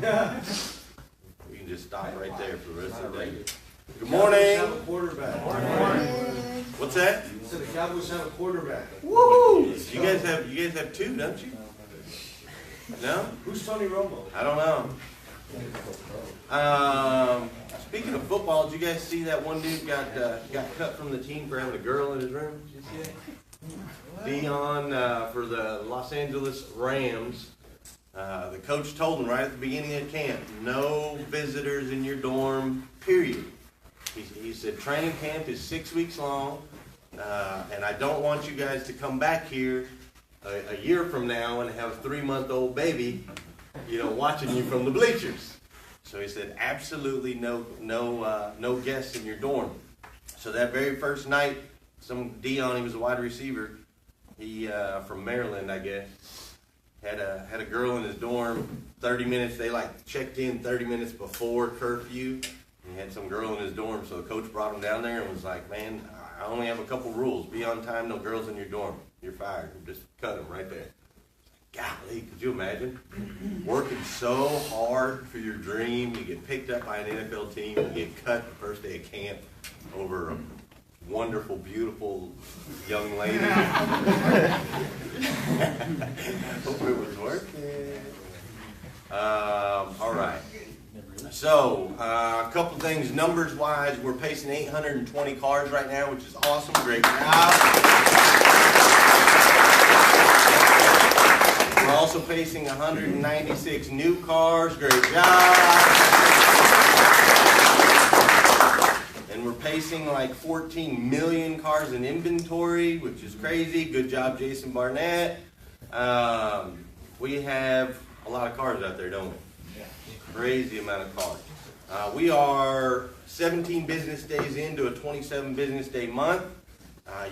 We can just stop right there for the rest of the day. Good morning. Have a quarterback. What's that? So the Cowboys have a quarterback. Woo! You guys have two, don't you? No? Who's Tony Romo? I don't know. Speaking of football, did you guys see that one dude got cut from the team for having a girl in his room? Did you see that? Dion for the Los Angeles Rams. The coach told him right at the beginning of camp, no visitors in your dorm, period. He said training camp is 6 weeks long, and I don't want you guys to come back here a year from now and have a 3-month-old baby, watching you from the bleachers. So he said, absolutely no guests in your dorm. So that very first night, Dion, he was a wide receiver, he from Maryland, I guess, had a girl in his dorm. 30 minutes, they checked in 30 minutes before curfew. He had some girl in his dorm, so the coach brought him down there and was like, man, I only have a couple rules. Be on time, no girls in your dorm. You're fired. Just cut him right there. Golly, could you imagine? Working so hard for your dream, you get picked up by an NFL team, you get cut the first day of camp over a wonderful, beautiful young lady. Hope it was working. All right. So, a couple things numbers-wise. We're pacing 820 cars right now, which is awesome. Great job. We're also pacing 196 new cars. Great job. And we're pacing 14 million cars in inventory, which is crazy. Good job, Jason Barnett. We have a lot of cars out there, don't we? Crazy amount of cars. We are 17 business days into a 27 business day month.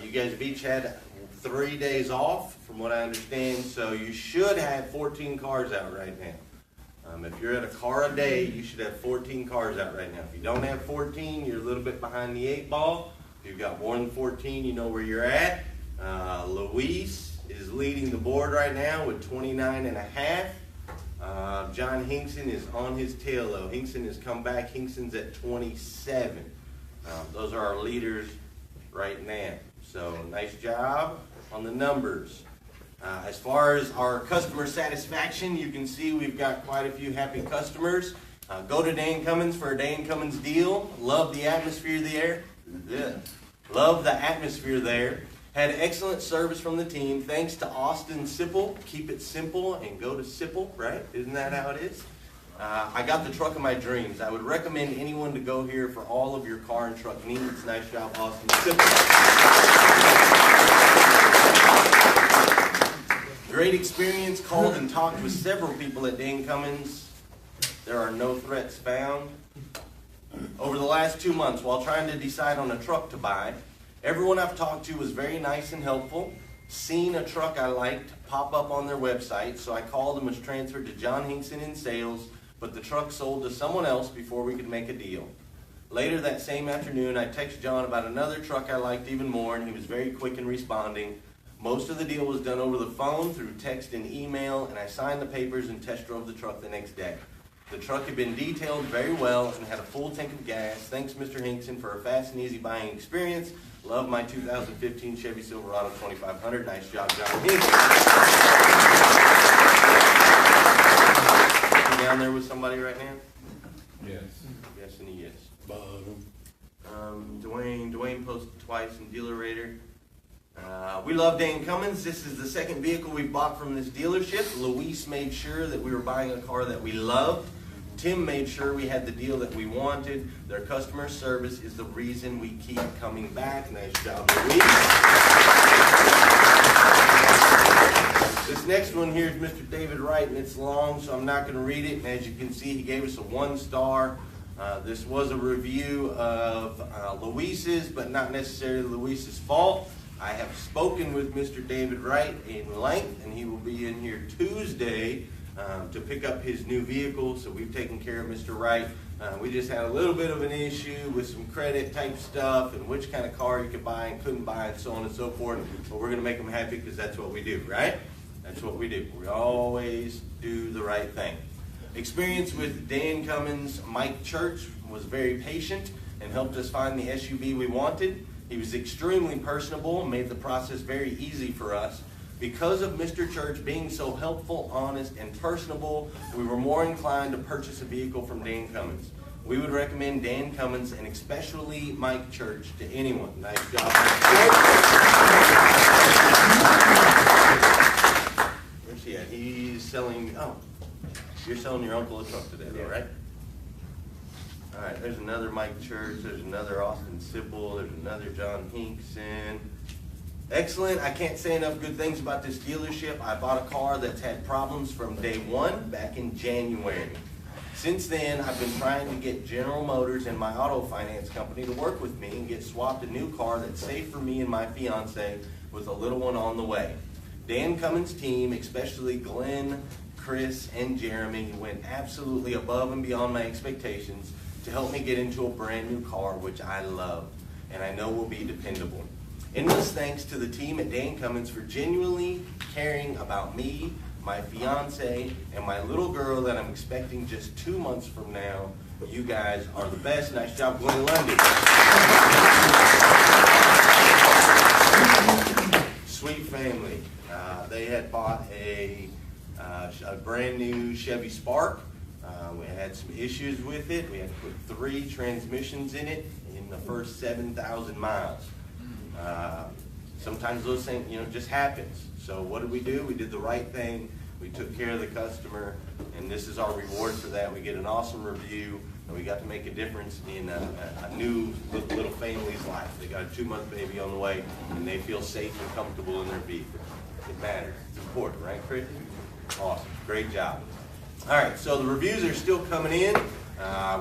You guys have each had 3 days off, from what I understand, so you should have 14 cars out right now. If you're at a car a day, you should have 14 cars out right now. If you don't have 14, you're a little bit behind the 8 ball. If you've got more than 14, you know where you're at. Luis is leading the board right now with 29 and a half. John Hinkson is on his tail, though. Hinkson has come back. Hinkson's at 27. Those are our leaders right now. So, nice job on the numbers. As far as our customer satisfaction, you can see we've got quite a few happy customers. Go to Dane Cummins for a Dane Cummins deal. Love the atmosphere there. Yeah. Love the atmosphere there. Had excellent service from the team. Thanks to Austin Sipple. Keep it simple and go to Sipple, right? Isn't that how it is? I got the truck of my dreams. I would recommend anyone to go here for all of your car and truck needs. Nice job, Austin Sipple. Great experience. Called and talked with several people at Dane Cummins. There are no threats found. Over the last 2 months, while trying to decide on a truck to buy, everyone I've talked to was very nice and helpful. Seen a truck I liked pop up on their website, so I called and was transferred to John Hinkson in sales, but the truck sold to someone else before we could make a deal. Later that same afternoon, I texted John about another truck I liked even more, and he was very quick in responding. Most of the deal was done over the phone, through text and email, and I signed the papers and test drove the truck the next day. The truck had been detailed very well and had a full tank of gas. Thanks, Mr. Hinkson, for a fast and easy buying experience. Love my 2015 Chevy Silverado 2500. Nice job, John Hinkson. You down there with somebody right now? Yes. Yes and a yes. Dwayne posted twice in Dealer Rater. We love Dane Cummins. This is the second vehicle we bought from this dealership. Luis made sure that we were buying a car that we loved. Tim made sure we had the deal that we wanted. Their customer service is the reason we keep coming back. Nice job, Luis. This next one here is Mr. David Wright, and it's long, so I'm not going to read it. And as you can see, he gave us a 1-star. This was a review of Luis's, but not necessarily Luis's fault. I have spoken with Mr. David Wright in length, and he will be in here Tuesday to pick up his new vehicle. So we've taken care of Mr. Wright. We just had a little bit of an issue with some credit type stuff and which kind of car you could buy and couldn't buy and so on and so forth. But we're going to make him happy because that's what we do, right? That's what we do. We always do the right thing. Experience with Dan Cummins. Mike Church was very patient and helped us find the SUV we wanted. He was extremely personable and made the process very easy for us. Because of Mr. Church being so helpful, honest, and personable, we were more inclined to purchase a vehicle from Dan Cummins. We would recommend Dan Cummins and especially Mike Church to anyone. Nice job, Mike Church. Where's he at? He's selling, oh, you're selling your uncle a truck today, though, right? All right, there's another Mike Church, there's another Austin Sipple, there's another John Hinkson. Excellent. I can't say enough good things about this dealership. I bought a car that's had problems from day one back in January. Since then, I've been trying to get General Motors and my auto finance company to work with me and get swapped a new car that's safe for me and my fiance with a little one on the way. Dan Cummins' team, especially Glenn, Chris, and Jeremy, went absolutely above and beyond my expectations to help me get into a brand new car, which I love and I know will be dependable. Endless thanks to the team at Dan Cummins for genuinely caring about me, my fiance, and my little girl that I'm expecting just 2 months from now. You guys are the best. Nice job, Glenn Lundy. Sweet family. They had bought a brand new Chevy Spark. We had some issues with it. We had to put 3 transmissions in it in the first 7,000 miles. Sometimes those things, just happens. So what did we do? We did the right thing. We took care of the customer, and this is our reward for that. We get an awesome review, and we got to make a difference in a new little family's life. They got a 2-month baby on the way, and they feel safe and comfortable in their vehicle. It matters. It's important, right, Chris? Awesome. Great job. All right, so the reviews are still coming in.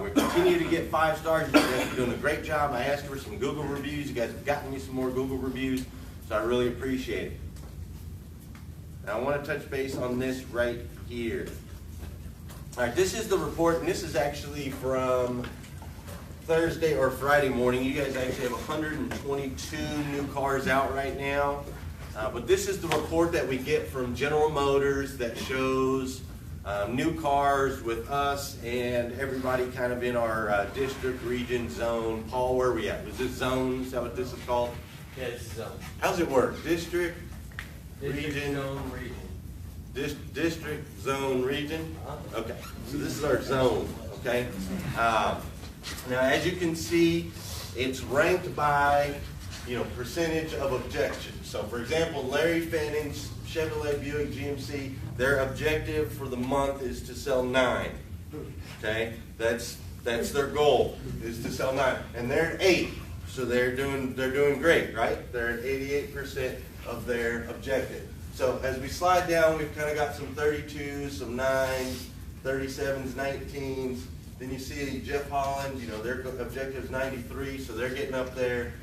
We continue to get 5 stars. You guys are doing a great job. I asked for some Google reviews. You guys have gotten me some more Google reviews, so I really appreciate it. Now I want to touch base on this right here. All right, this is the report, and this is actually from Thursday or Friday morning. You guys actually have 122 new cars out right now. But this is the report that we get from General Motors that shows new cars with us and everybody kind of in our district, region, zone. Paul, where are we at? Was this zone? Is that what this is called? Yeah, it's zone. How's it work? District, region, zone, region. District, zone, region? Okay, so this is our zone, okay? Now, as you can see, it's ranked by, percentage of objections. So, for example, Larry Fanning's Chevrolet Buick GMC, their objective for the month is to sell 9. Okay, that's their goal, is to sell 9, and they're at 8. So they're doing great, right? They're at 88% of their objective. So as we slide down, we've kind of got some 32s, some 9s, 37s, 19s. Then you see Jeff Holland, their objective is 93, so they're getting up there.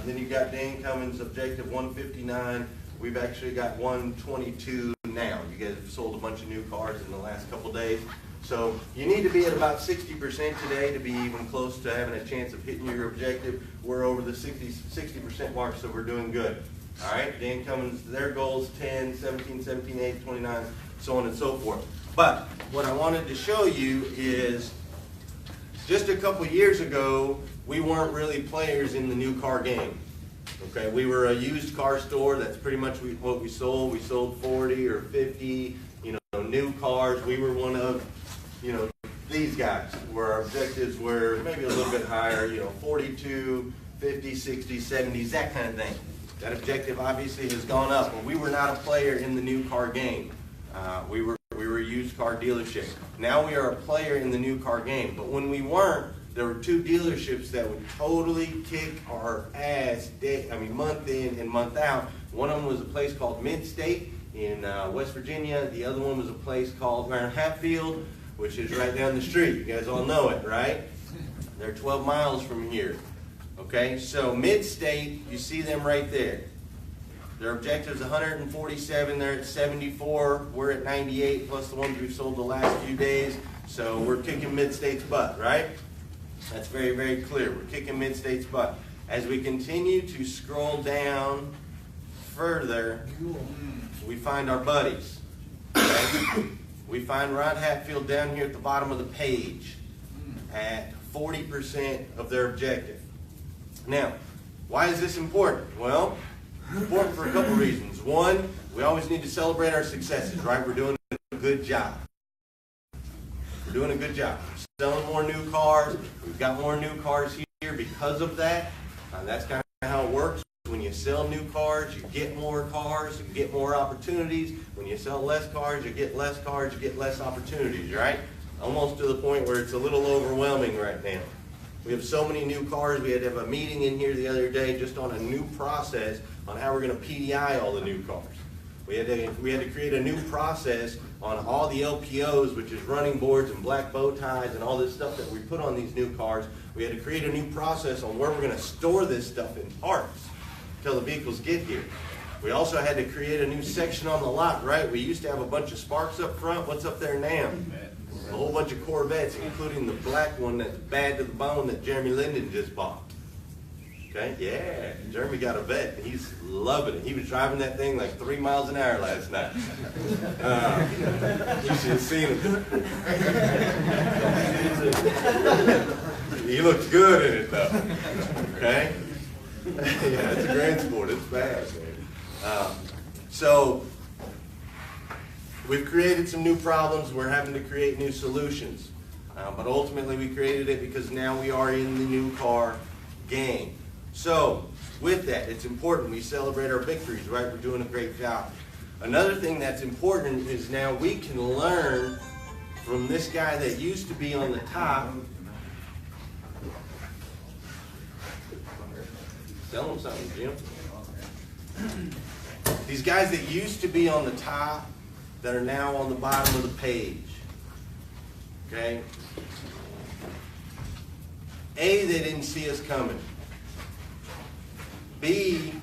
Then you got Dan Cummins' objective 159. We've actually got 122 now. You guys have sold a bunch of new cars in the last couple days. So you need to be at about 60% today to be even close to having a chance of hitting your objective. We're over the 60% mark, so we're doing good. All right, Dan Cummins, their goals 10, 17, 17, 8, 29, so on and so forth. But what I wanted to show you is just a couple years ago, we weren't really players in the new car game. Okay, we were a used car store. That's pretty much what we sold. We sold 40 or 50, new cars. We were one of, these guys, where our objectives were maybe a little bit higher, 42, 50, 60, 70s, that kind of thing. That objective obviously has gone up, but we were not a player in the new car game. We were a used car dealership. Now we are a player in the new car game, but when we weren't, there were 2 dealerships that would totally kick our ass month in and month out. One of them was a place called Mid-State in West Virginia. The other one was a place called Hatfield, which is right down the street. You guys all know it, right? They're 12 miles from here. Okay, so Mid-State, you see them right there. Their objective is 147. They're at 74. We're at 98, plus the ones we've sold the last few days. So we're kicking Mid-State's butt, right? That's very, very clear. We're kicking Mid-State's butt. As we continue to scroll down further, we find our buddies. Okay? we find Ron Hatfield down here at the bottom of the page at 40% of their objective. Now, why is this important? Well, it's important for a couple reasons. One, we always need to celebrate our successes, right? We're doing a good job. We're doing a good job. We're selling more new cars. We've got more new cars here because of that. That's kind of how it works. When you sell new cars, you get more cars, you get more opportunities. When you sell less cars, you get less cars, you get less opportunities, right? Almost to the point where it's a little overwhelming right now. We have so many new cars. We had to have a meeting in here the other day just on a new process on how we're going to PDI all the new cars. We had to create a new process on all the LPOs, which is running boards and black bow ties and all this stuff that we put on these new cars. We had to create a new process on where we're going to store this stuff in parts until the vehicles get here. We also had to create a new section on the lot, right? We used to have a bunch of Sparks up front. What's up there now? A whole bunch of Corvettes, including the black one that's bad to the bone that Jeremy Linden just bought. Okay, yeah, Jeremy got a vet, and he's loving it. He was driving that thing like 3 miles an hour last night. You should have seen him. He looks good in it, though. Okay? Yeah, it's a grand sport. It's fast, man. So, we've created some new problems. We're having to create new solutions. But ultimately, we created it because now we are in the new car game. So, with that, it's important we celebrate our victories, right? We're doing a great job. Another thing that's important is now we can learn from this guy that used to be on the top. Tell him something, Jim. These guys that used to be on the top that are now on the bottom of the page. Okay? A, they didn't see us coming. B,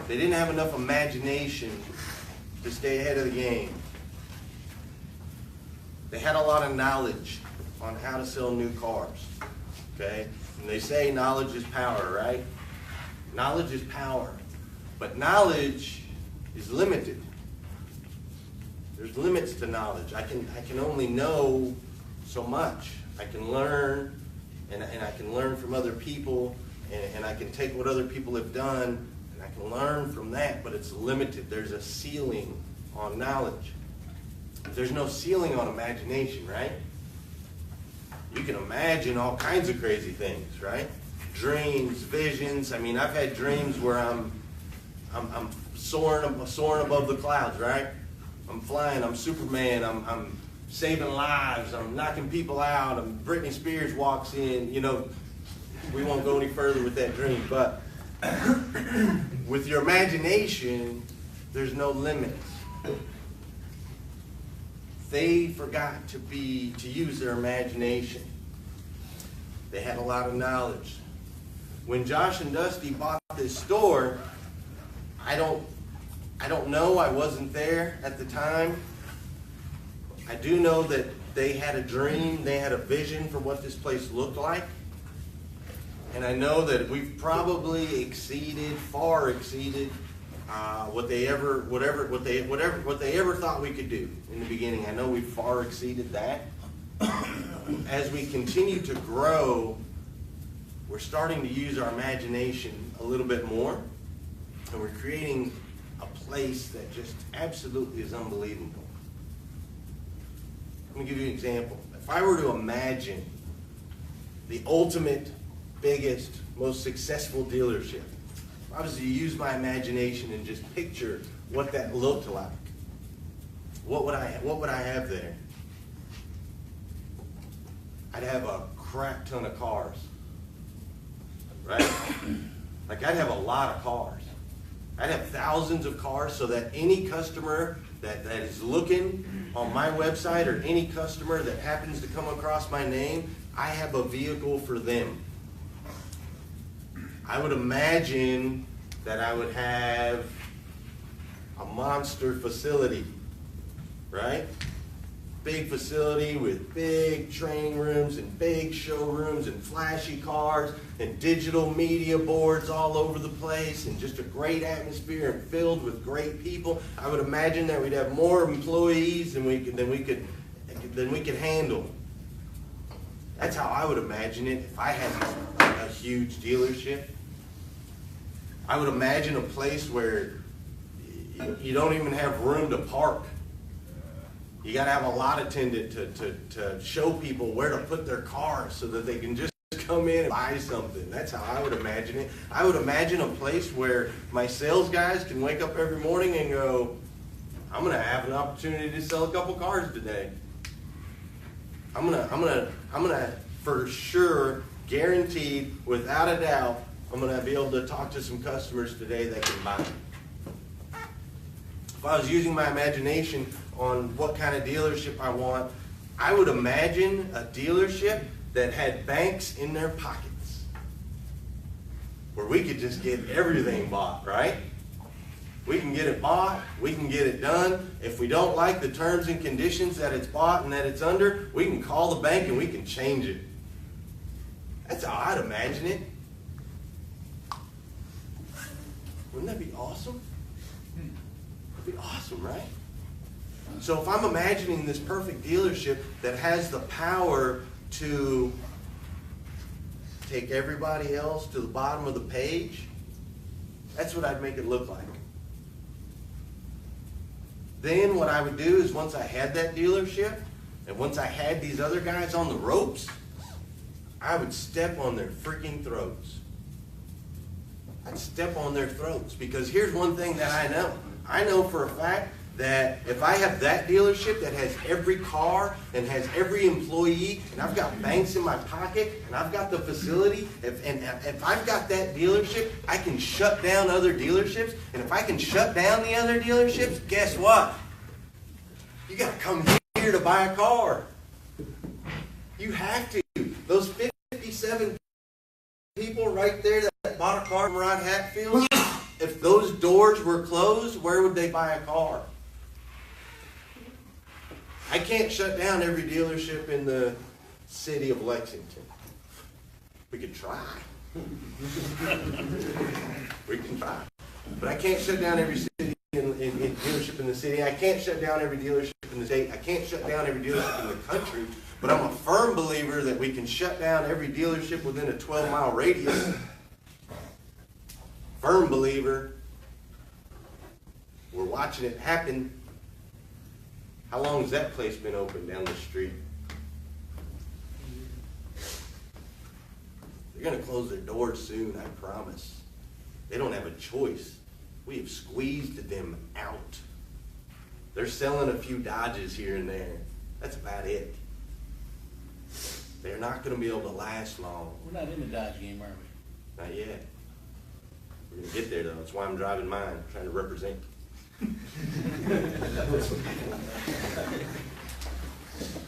they didn't have enough imagination to stay ahead of the game. They had a lot of knowledge on how to sell new cars. Okay? And they say knowledge is power, right? Knowledge is power. But knowledge is limited. There's limits to knowledge. I can only know so much. I can learn, and I can learn from other people, and I can take what other people have done, and I can learn from that, but it's limited. There's a ceiling on knowledge. There's no ceiling on imagination, right? You can imagine all kinds of crazy things, right? Dreams, visions. I mean, I've had dreams where I'm soaring above the clouds, right? I'm flying, I'm Superman, I'm saving lives, I'm knocking people out, Britney Spears walks in, you know, we won't go any further with that dream, but with your imagination, there's no limits. They forgot to use their imagination. They had a lot of knowledge. When Josh and Dusty bought this store, I don't know, I wasn't there at the time. I do know that they had a dream, they had a vision for what this place looked like. And I know that we've probably far exceeded what they ever thought we could do in the beginning. I know we've far exceeded that. As we continue to grow, we're starting to use our imagination a little bit more, and we're creating a place that just absolutely is unbelievable. Let me give you an example. If I were to imagine the ultimate, biggest, most successful dealership, if I was to use my imagination and just picture what that looked like, what would I have there? I'd have a crap ton of cars, right? Like, I'd have a lot of cars. I'd have thousands of cars so that any customer that is looking on my website, or any customer that happens to come across my name, I have a vehicle for them. I would imagine that I would have a monster facility, right? big facility with big training rooms and big showrooms and flashy cars and digital media boards all over the place and just a great atmosphere and filled with great people. I would imagine that we'd have more employees than we could handle. That's how I would imagine it if I had a huge dealership. I would imagine a place where you don't even have room to park. You got to have a lot attendant to show people where to put their cars so that they can just come in and buy something. That's how I would imagine it. I would imagine a place where my sales guys can wake up every morning and go, I'm going to have an opportunity to sell a couple cars today. I'm gonna for sure, guaranteed, without a doubt, I'm gonna be able to talk to some customers today that can buy. If I was using my imagination on what kind of dealership I want, I would imagine a dealership that had banks in their pockets, where we could just get everything bought, right? We can get it bought, we can get it done. If we don't like the terms and conditions that it's bought and that it's under, we can call the bank and we can change it. That's how I'd imagine it. Wouldn't that be awesome? That'd be awesome, right? So if I'm imagining this perfect dealership that has the power to take everybody else to the bottom of the page, that's what I'd make it look like. Then what I would do is once I had that dealership, and once I had these other guys on the ropes, I would step on their freaking throats. I'd step on their throats, because here's one thing that I know. I know for a fact that if I have that dealership that has every car and has every employee, and I've got banks in my pocket, and I've got the facility, if I've got that dealership, I can shut down other dealerships. And if I can shut down the other dealerships, guess what? You got to come here to buy a car. You have to. Those 57 people right there that bought a car from Rod Hatfield, if those doors were closed, where would they buy a car? I can't shut down every dealership in the city of Lexington. We could try. We can try. But I can't shut down every city in dealership in the city. I can't shut down every dealership in the state. I can't shut down every dealership in the country. But I'm a firm believer that we can shut down every dealership within a 12-mile radius. Firm believer. We're watching it happen. How long has that place been open down the street? They're going to close their doors soon, I promise. They don't have a choice. We have squeezed them out. They're selling a few Dodges here and there. That's about it. They're not going to be able to last long. We're not in the Dodge game, are we? Not yet. We're going to get there, though. That's why I'm driving mine, trying to represent.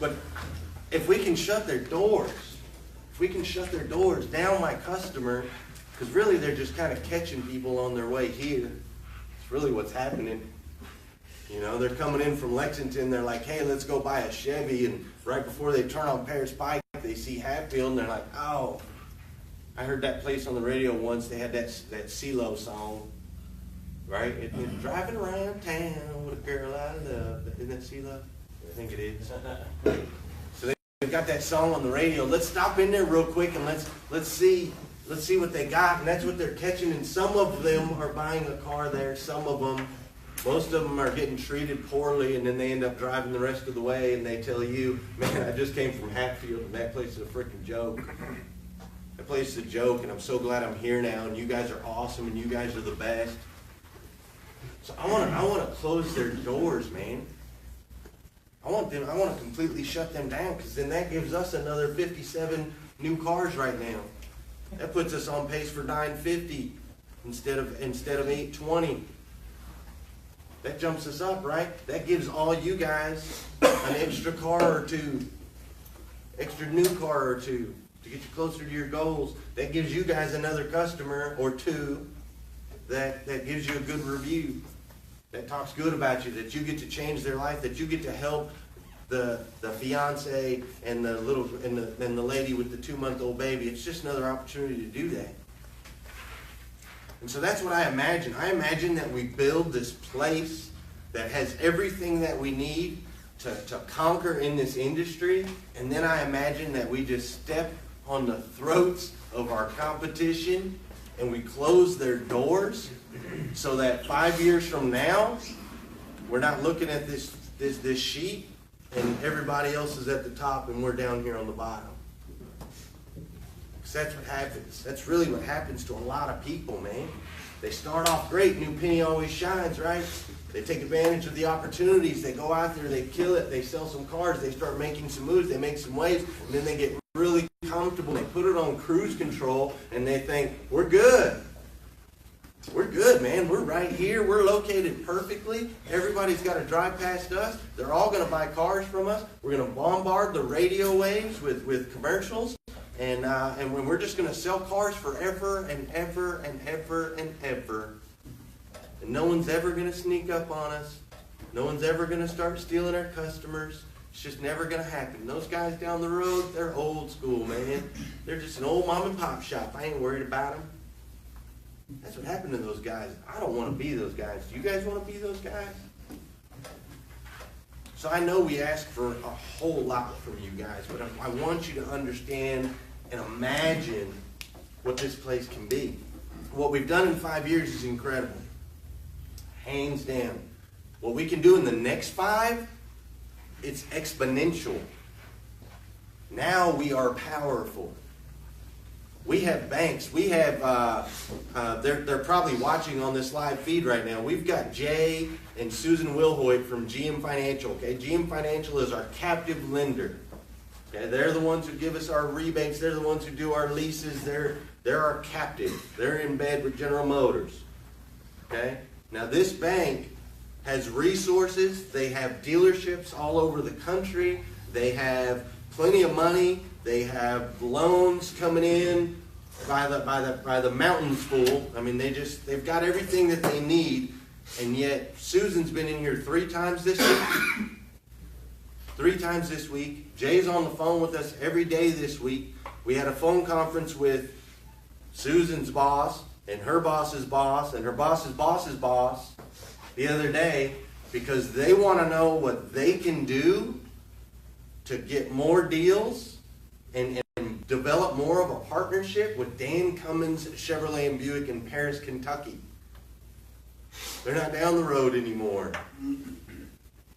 But if we can shut their doors, down my customer, because really they're just kind of catching people on their way here. It's really what's happening. You know, they're coming in from Lexington, they're like, hey, let's go buy a Chevy, and right before they turn on Paris Pike, they see Hatfield, and they're like, oh, I heard that place on the radio once, they had that CeeLo song, right? It's driving around town with a girl I love. Isn't that CeeLo? I think it is. So they've got that song on the radio. Let's stop in there real quick and let's see what they got, and that's what they're catching. And some of them are buying a car there, some of them. Most of them are getting treated poorly, and then they end up driving the rest of the way, and they tell you, man, I just came from Hatfield, and that place is a freaking joke. That place is a joke, and I'm so glad I'm here now, and you guys are awesome, and you guys are the best. So I want to close their doors, man. I want to completely shut them down, because then that gives us another 57 new cars right now. That puts us on pace for 950 instead of 820. That jumps us up, right? That gives all you guys an extra car or two, extra new car or two to get you closer to your goals. That gives you guys another customer or two that gives you a good review, that talks good about you, that you get to change their life, that you get to help the fiance and the little and the lady with the 2-month-old baby. It's just another opportunity to do that. And so that's what I imagine. I imagine that we build this place that has everything that we need to conquer in this industry, and then I imagine that we just step on the throats of our competition and we close their doors so that 5 years from now, we're not looking at this sheet and everybody else is at the top and we're down here on the bottom. Because that's what happens. That's really what happens to a lot of people, man. They start off great, new penny always shines, right? They take advantage of the opportunities, they go out there, they kill it, they sell some cars, they start making some moves, they make some waves, and then they get really comfortable, they put it on cruise control, and they think, we're good. We're good, man. We're right here. We're located perfectly. Everybody's got to drive past us. They're all going to buy cars from us. We're going to bombard the radio waves with commercials. And when we're just going to sell cars forever and ever and ever and ever. And no one's ever going to sneak up on us. No one's ever going to start stealing our customers. It's just never going to happen. Those guys down the road, they're old school, man. They're just an old mom and pop shop. I ain't worried about them. That's what happened to those guys. I don't want to be those guys. Do you guys want to be those guys? So I know we ask for a whole lot from you guys, but I want you to understand and imagine what this place can be. What we've done in 5 years is incredible. Hands down. What we can do in the next 5, it's exponential. Now we are powerful. We have banks. We have, they're probably watching on this live feed right now. We've got Jay and Susan Wilhoit from GM Financial. Okay, GM Financial is our captive lender. Okay, they're the ones who give us our rebates. They're the ones who do our leases. They're our captive. They're in bed with General Motors. Okay, now this bank has resources. They have dealerships all over the country. They have plenty of money. They have loans coming in by the mountains full. I mean, they've got everything that they need, and yet Susan's been in here 3 times this week. 3 times this week. Jay's on the phone with us every day this week. We had a phone conference with Susan's boss and her boss's boss and her boss's boss's boss the other day because they want to know what they can do to get more deals and develop more of a partnership with Dan Cummins Chevrolet and Buick in Paris, Kentucky. They're not down the road anymore.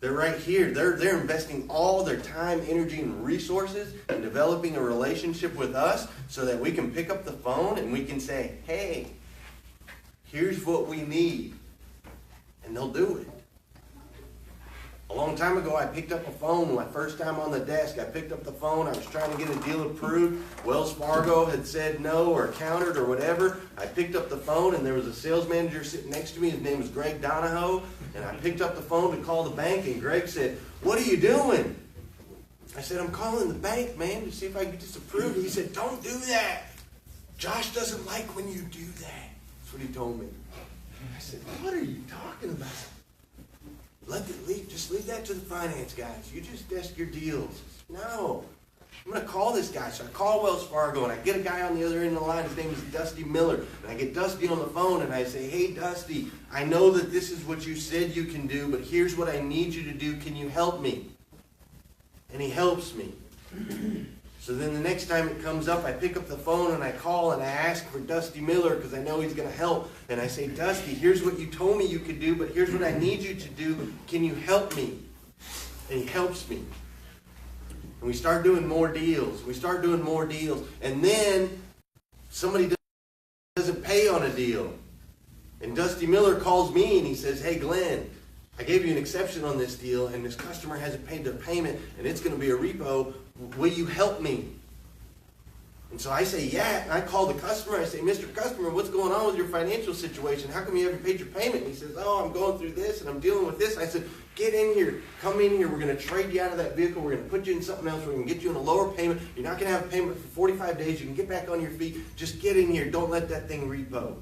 They're right here. They're investing all their time, energy, and resources in developing a relationship with us so that we can pick up the phone and we can say, hey, here's what we need. And they'll do it. A long time ago, I picked up a phone. My first time on the desk, I picked up the phone. I was trying to get a deal approved. Wells Fargo had said no or countered or whatever. I picked up the phone, and there was a sales manager sitting next to me. His name was Greg Donahoe. And I picked up the phone to call the bank, and Greg said, what are you doing? I said, I'm calling the bank, man, to see if I can get this approved. He said, don't do that. Josh doesn't like when you do that. That's what he told me. I said, what are you talking about? Just leave that to the finance guys. You just desk your deals. No. I'm going to call this guy. So I call Wells Fargo, and I get a guy on the other end of the line. His name is Dusty Miller. And I get Dusty on the phone, and I say, hey, Dusty, I know that this is what you said you can do, but here's what I need you to do. Can you help me? And he helps me. So then the next time it comes up, I pick up the phone and I call and I ask for Dusty Miller because I know he's going to help. And I say, Dusty, here's what you told me you could do, but here's what I need you to do. Can you help me? And he helps me. And we start doing more deals. And then somebody doesn't pay on a deal. And Dusty Miller calls me and he says, hey, Glenn, I gave you an exception on this deal and this customer hasn't paid their payment and it's going to be a repo. Will you help me? And so I say, yeah. And I call the customer. I say, Mr. Customer, what's going on with your financial situation? How come you haven't paid your payment? And he says, oh, I'm going through this and I'm dealing with this. I said, get in here. Come in here. We're going to trade you out of that vehicle. We're going to put you in something else. We're going to get you in a lower payment. You're not going to have a payment for 45 days. You can get back on your feet. Just get in here. Don't let that thing repo.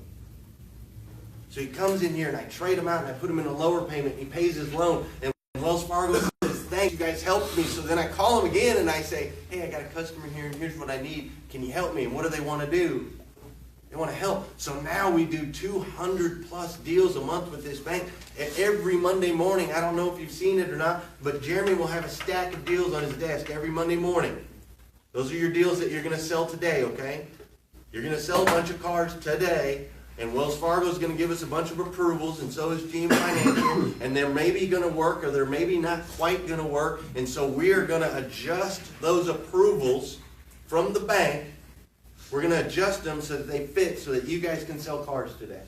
So he comes in here and I trade him out and I put him in a lower payment. And he pays his loan. And Wells Fargo says, thanks, you guys helped me. So then I call them again and I say, hey, I got a customer here and here's what I need. Can you help me? And what do they want to do? They want to help. So now we do 200 plus deals a month with this bank. And every Monday morning, I don't know if you've seen it or not, but Jeremy will have a stack of deals on his desk every Monday morning. Those are your deals that you're going to sell today, okay? You're going to sell a bunch of cars today, and Wells Fargo is going to give us a bunch of approvals, and so is GM Financial, and they're maybe going to work, or they're maybe not quite going to work, and so we are going to adjust those approvals from the bank. We're going to adjust them so that they fit, so that you guys can sell cars today.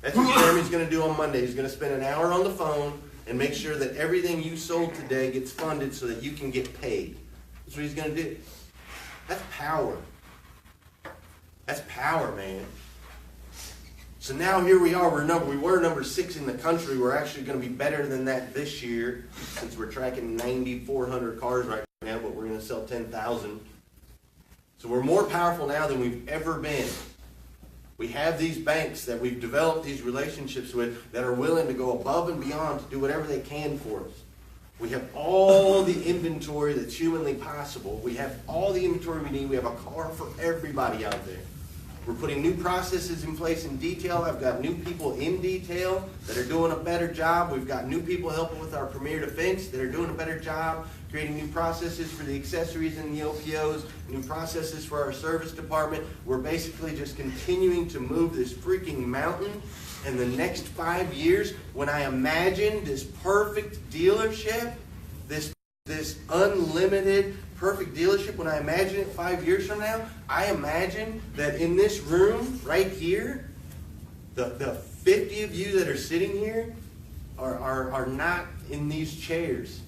That's what Jeremy's going to do on Monday. He's going to spend an hour on the phone and make sure that everything you sold today gets funded so that you can get paid. That's what he's going to do. That's power. That's power, man. So now here we are. We were number 6 in the country. We're actually going to be better than that this year, since we're tracking 9,400 cars right now, but we're going to sell 10,000. So we're more powerful now than we've ever been. We have these banks that we've developed these relationships with that are willing to go above and beyond to do whatever they can for us. We have all the inventory that's humanly possible. We have all the inventory we need. We have a car for everybody out there. We're putting new processes in place in detail. I've got new people in detail that are doing a better job. We've got new people helping with our Premier Defense that are doing a better job, creating new processes for the accessories and the OPOs, new processes for our service department. We're basically just continuing to move this freaking mountain. And the next 5 years, when I imagine this perfect dealership, this unlimited perfect dealership, when I imagine it 5 years from now, I imagine that in this room right here, the 50 of you that are sitting here are not in these chairs.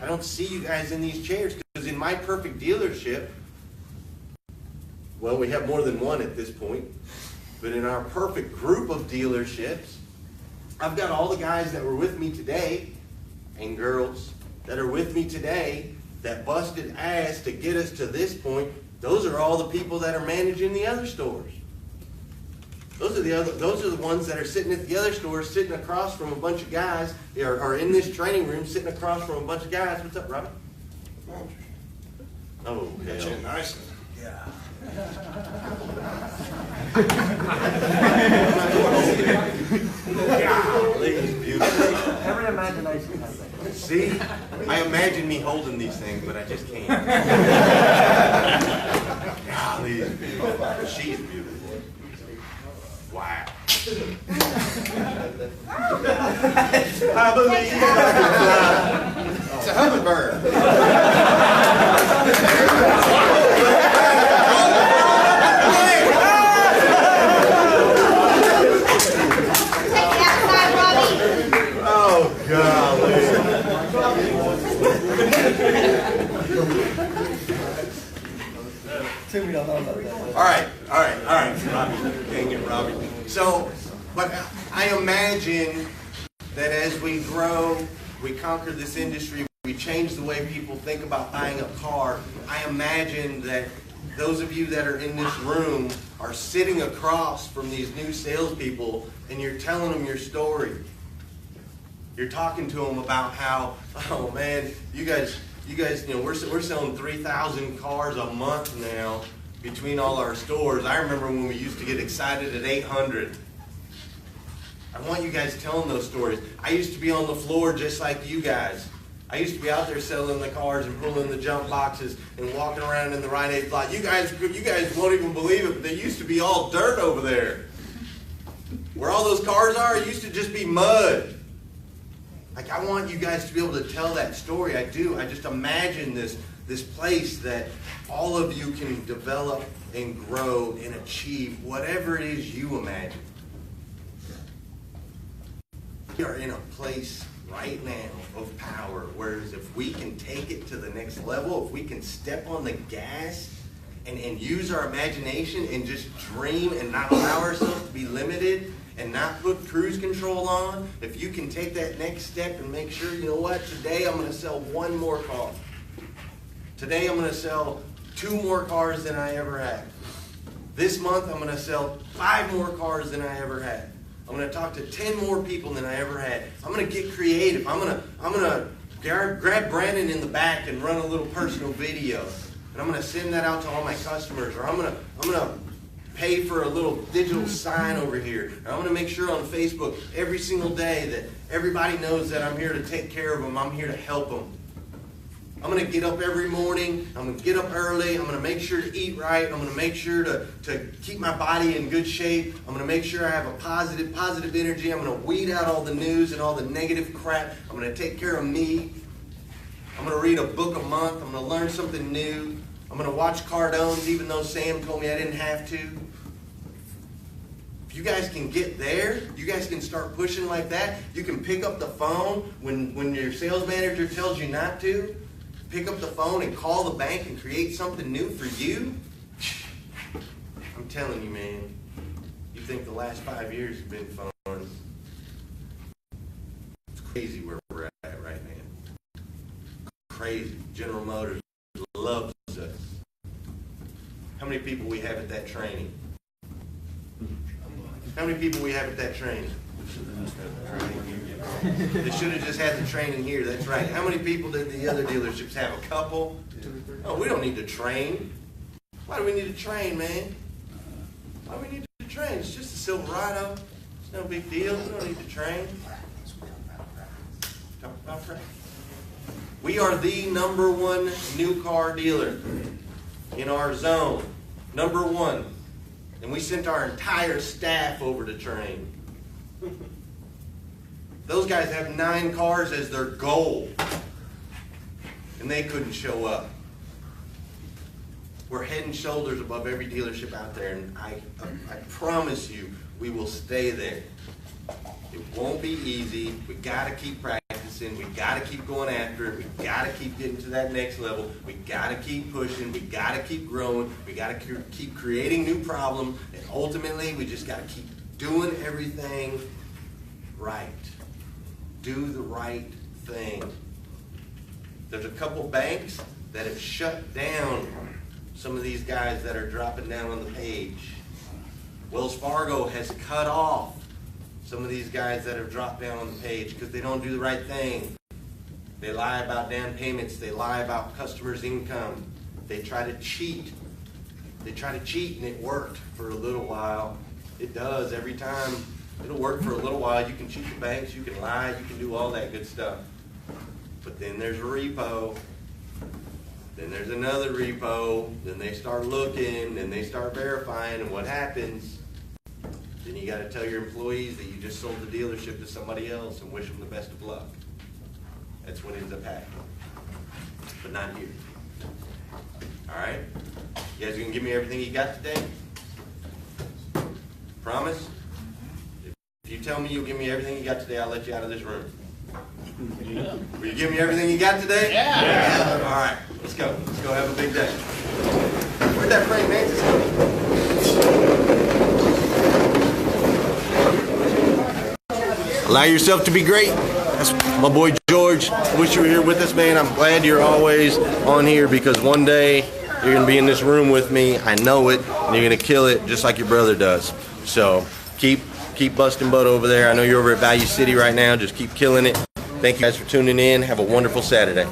I don't see you guys in these chairs, because in my perfect dealership, well, we have more than one at this point, but in our perfect group of dealerships, I've got all the guys that were with me today, and girls that are with me today, that busted ass to get us to this point. Those are all the people that are managing the other stores. Those are the ones that are sitting at the other stores, sitting across from a bunch of guys, or in this training room, sitting across from a bunch of guys. What's up, Robin? Oh, That's hell. nice. Yeah. Golly, it's beautiful. Every imagination has that. See? I imagine me holding these things, but I just can't. Golly, it's beautiful. She's beautiful. Wow. I believe I can fly. It's a hummingbird. Oh, golly. Too, we don't know about that. All right, Robbie. Dang it, Robbie. So, but I imagine that as we grow, we conquer this industry, we change the way people think about buying a car. I imagine that those of you that are in this room are sitting across from these new salespeople, and you're telling them your story. You're talking to them about how, oh man, you guys, we're selling 3,000 cars a month now between all our stores. I remember when we used to get excited at 800. I want you guys telling those stories. I used to be on the floor just like you guys. I used to be out there selling the cars and pulling the jump boxes and walking around in the Rite Aid lot. You guys won't even believe it, but they used to be all dirt over there. Where all those cars are, it used to just be mud. Like, I want you guys to be able to tell that story. I do. I just imagine this place that all of you can develop and grow and achieve whatever it is you imagine. We are in a place right now of power, whereas if we can take it to the next level, if we can step on the gas and use our imagination and just dream and not allow ourselves to be limited and not put cruise control on, if you can take that next step and make sure, you know what, today I'm going to sell one more car. Today I'm going to sell 2 more cars than I ever had. This month I'm going to sell 5 more cars than I ever had. I'm gonna talk to 10 more people than I ever had. I'm gonna get creative. I'm gonna grab Brandon in the back and run a little personal video. And I'm gonna send that out to all my customers. Or I'm gonna pay for a little digital sign over here. And I'm gonna make sure on Facebook every single day that everybody knows that I'm here to take care of them. I'm here to help them. I'm going to get up every morning. I'm going to get up early. I'm going to make sure to eat right. I'm going to make sure to keep my body in good shape. I'm going to make sure I have a positive energy. I'm going to weed out all the news and all the negative crap. I'm going to take care of me. I'm going to read a book a month. I'm going to learn something new. I'm going to watch Cardones even though Sam told me I didn't have to. If you guys can get there, you guys can start pushing like that. You can pick up the phone when your sales manager tells you not to. Pick up the phone and call the bank and create something new for you. I'm telling you, man, you think the last 5 years have been fun. It's crazy where we're at right now. Crazy. General Motors loves us. How many people we have at that training? How many people we have at that training? They should have just had the training here. That's right. How many people did the other dealerships have? A couple? Oh, we don't need to train. Why do we need to train, man? Why do we need to train? It's just a Silverado. It's no big deal. We don't need to train. Talk about train. We are the #1 new car dealer in our zone. #1. And we sent our entire staff over to train. Those guys have 9 cars as their goal. And they couldn't show up. We're head and shoulders above every dealership out there. And I promise you, we will stay there. It won't be easy. We got to keep practicing. We got to keep going after it. We got to keep getting to that next level. We got to keep pushing. We got to keep growing. We got to keep creating new problems. And ultimately, we just got to keep doing everything right. Do the right thing. There's a couple banks that have shut down some of these guys that are dropping down on the page. Wells Fargo has cut off some of these guys that have dropped down on the page because they don't do the right thing. They lie about down payments. They lie about customers' income. They try to cheat. They try to cheat, and it worked for a little while. It does every time. It'll work for a little while. You can cheat the banks. You can lie. You can do all that good stuff. But then there's a repo. Then there's another repo. Then they start looking. Then they start verifying. And what happens? Then you got to tell your employees that you just sold the dealership to somebody else and wish them the best of luck. That's what ends up happening. But not you. All right? You guys gonna give me everything you got today? Promise? If you tell me you'll give me everything you got today, I'll let you out of this room. Yeah. Will you give me everything you got today? Yeah. All right, let's go. Let's go have a big day. Where'd that Frank Mantis go? Allow yourself to be great. That's my boy George. I wish you were here with us, man. I'm glad you're always on here because one day you're going to be in this room with me. I know it. And you're going to kill it just like your brother does. So keep busting butt over there. I know you're over at Value City right now. Just keep killing it. Thank you guys for tuning in. Have a wonderful Saturday.